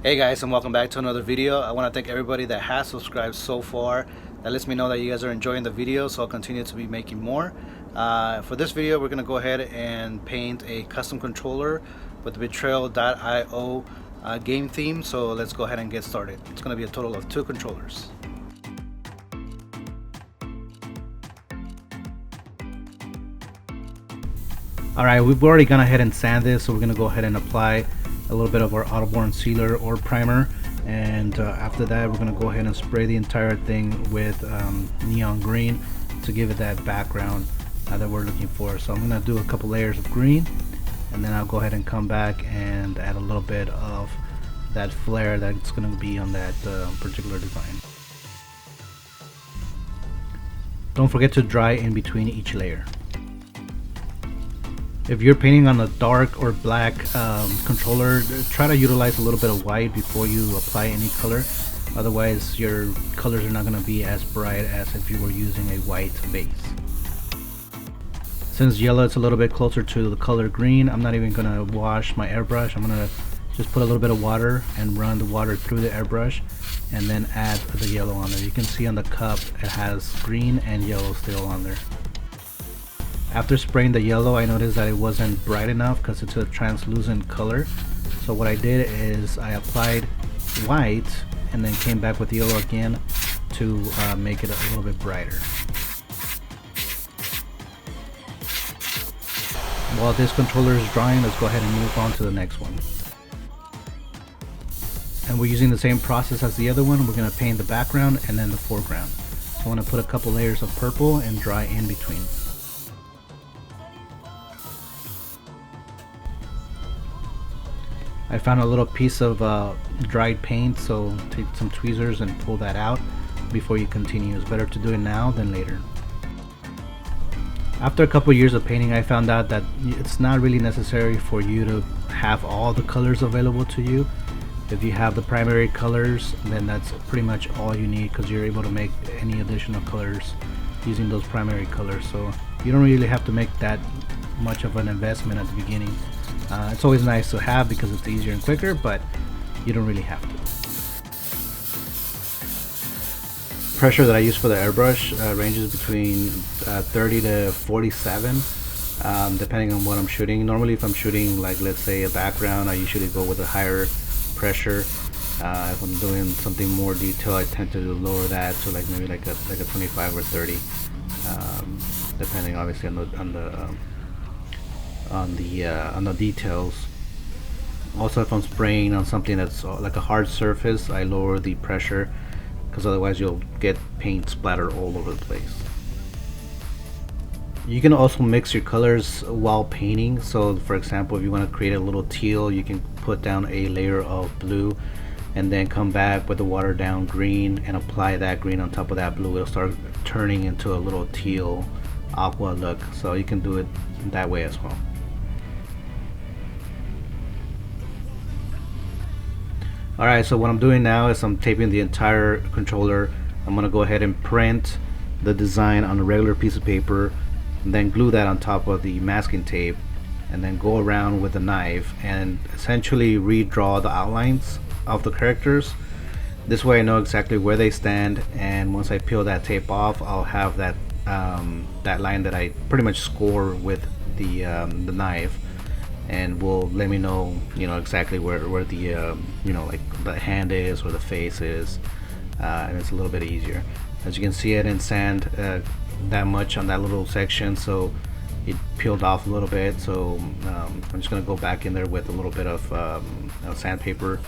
Hey guys, and welcome back to another video. I want to thank everybody that has subscribed so far. That lets me know that you guys are enjoying the video, so I'll continue to be making more. For this video, we're going to go ahead and paint a custom controller with the Betrayal.io game theme. So let's go ahead and get started. It's going to be a total of 2 controllers. Alright, we've already gone ahead and sand this, so we're going to go ahead and apply a little bit of our Autoborn sealer or primer, and after that we're going to go ahead and spray the entire thing with neon green to give it that background that we're looking for. So I'm going to do a couple layers of green, and then I'll go ahead and come back and add a little bit of that flare that's going to be on that particular design. Don't forget to dry in between each layer. If you're painting on a dark or black controller, try to utilize a little bit of white before you apply any color. Otherwise your colors are not going to be as bright as if you were using a white base. Since yellow is a little bit closer to the color green, I'm not even going to wash my airbrush. I'm going to just put a little bit of water and run the water through the airbrush and then add the yellow on there. You can see on the cup it has green and yellow still on there. After spraying the yellow, I noticed that it wasn't bright enough because it's a translucent color. So what I did is I applied white and then came back with yellow again to make it a little bit brighter. While this controller is drying, let's go ahead and move on to the next one. And we're using the same process as the other one. We're going to paint the background and then the foreground. So I want to put a couple layers of purple and dry in between. I found a little piece of dried paint, so take some tweezers and pull that out before you continue. It's better to do it now than later. After a couple years of painting, I found out that it's not really necessary for you to have all the colors available to you. If you have the primary colors, then that's pretty much all you need, because you're able to make any additional colors using those primary colors. So you don't really have to make that much of an investment at the beginning. It's always nice to have because it's easier and quicker, but you don't really have to. Pressure that I use for the airbrush ranges between 30 to 47, depending on what I'm shooting. Normally if I'm shooting, like, let's say a background, I usually go with a higher pressure. If I'm doing something more detailed, I tend to lower that to maybe like a 25 or 30, depending obviously on the details. Also, if I'm spraying on something that's like a hard surface, I lower the pressure, because otherwise you'll get paint splattered all over the place. You can also mix your colors while painting. So for example, if you want to create a little teal, you can put down a layer of blue and then come back with the watered down green and apply that green on top of that blue. It'll start turning into a little teal aqua look, so you can do it that way as well. Alright, so what I'm doing now is I'm taping the entire controller. I'm going to go ahead and print the design on a regular piece of paper and then glue that on top of the masking tape, and then go around with a knife and essentially redraw the outlines of the characters. This way I know exactly where they stand, and once I peel that tape off, I'll have that that line that I pretty much score with the knife, and will let me know, exactly where the like the hand is or the face is, and it's a little bit easier. As you can see, I didn't sand that much on that little section, so it peeled off a little bit. So I'm just gonna go back in there with a little bit of sandpaper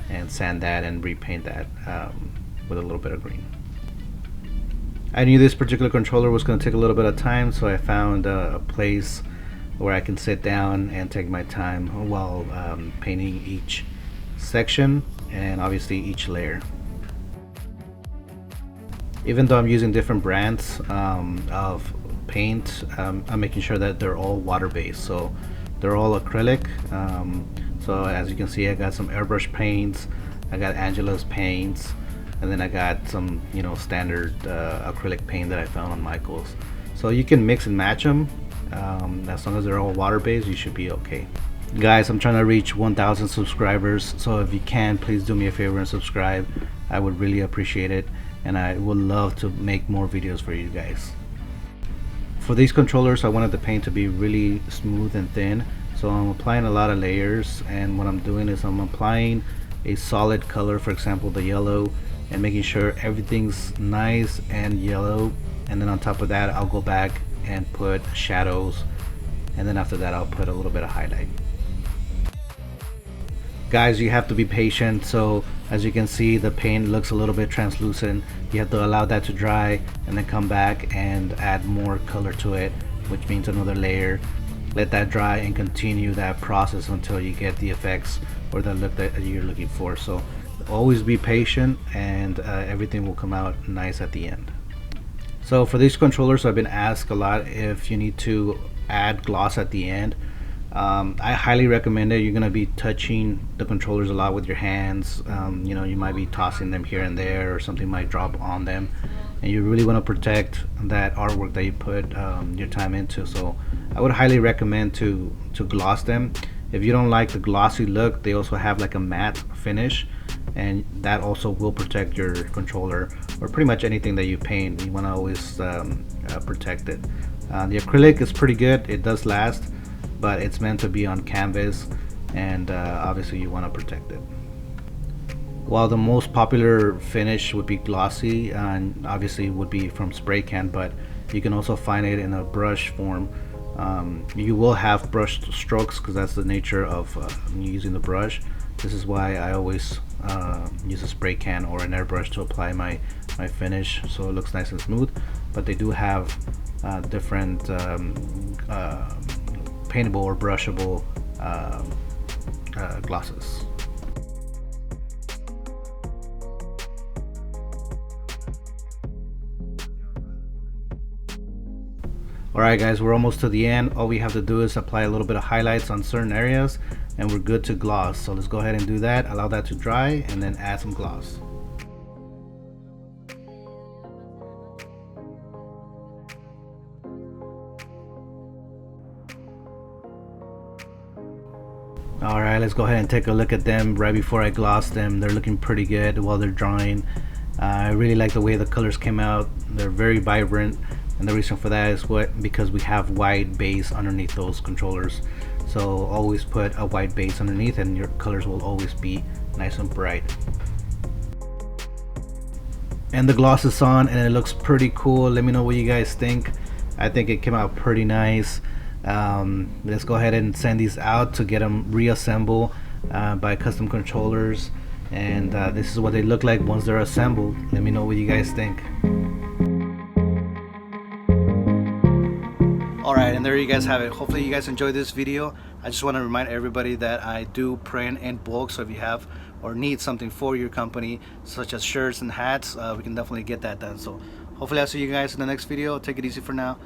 and sand that and repaint that with a little bit of green. I knew this particular controller was going to take a little bit of time, so I found a place where I can sit down and take my time while painting each section and obviously each layer. Even though I'm using different brands of paint, I'm making sure that they're all water based, so they're all acrylic. So as you can see, I got some airbrush paints, I got Angela's paints, and then I got some standard acrylic paint that I found on Michaels. So you can mix and match them. As long as they're all water based, you should be okay. Guys, I'm trying to reach 1,000 subscribers, so if you can, please do me a favor and subscribe. I would really appreciate it, and I would love to make more videos for you guys. For these controllers, I wanted the paint to be really smooth and thin, so I'm applying a lot of layers, and what I'm doing is I'm applying a solid color, for example the yellow, and making sure everything's nice and yellow, and then on top of that I'll go back and put shadows, and then after that I'll put a little bit of highlight. Guys, you have to be patient, so as you can see the paint looks a little bit translucent. You have to allow that to dry and then come back and add more color to it, which means another layer. Let that dry and continue that process until you get the effects or the look that you're looking for. So always be patient, and everything will come out nice at the end. So for these controllers, I've been asked a lot if you need to add gloss at the end. I highly recommend it. You're going to be touching the controllers a lot with your hands. You know, you might be tossing them here and there, or something might drop on them, and you really want to protect that artwork that you put your time into. So I would highly recommend to gloss them. If you don't like the glossy look, they also have like a matte finish, and that also will protect your controller, or pretty much anything that you paint. You want to always protect it. The acrylic is pretty good, it does last, but it's meant to be on canvas, and obviously you want to protect it. While the most popular finish would be glossy, and obviously would be from spray can, but you can also find it in a brush form. You will have brush strokes because that's the nature of using the brush. This is why I always use a spray can or an airbrush to apply my finish, so it looks nice and smooth. But they do have different paintable or brushable glosses. Alright guys, we're almost to the end. All we have to do is apply a little bit of highlights on certain areas and we're good to gloss. So let's go ahead and do that, allow that to dry, and then add some gloss. Alright, let's go ahead and take a look at them right before I gloss them. They're looking pretty good while they're drying. I really like the way the colors came out. They're very vibrant, and the reason for that is because we have white base underneath those controllers. So always put a white base underneath and your colors will always be nice and bright. And the gloss is on and it looks pretty cool. Let me know what you guys think. I think it came out pretty nice. Let's go ahead and send these out to get them reassembled by Custom Controllers, and this is what they look like once they're assembled. Let me know what you guys think. Alright, and there you guys have it. Hopefully you guys enjoyed this video. I just want to remind everybody that I do print in bulk, so if you have or need something for your company such as shirts and hats, we can definitely get that done. So hopefully I'll see you guys in the next video. Take it easy for now.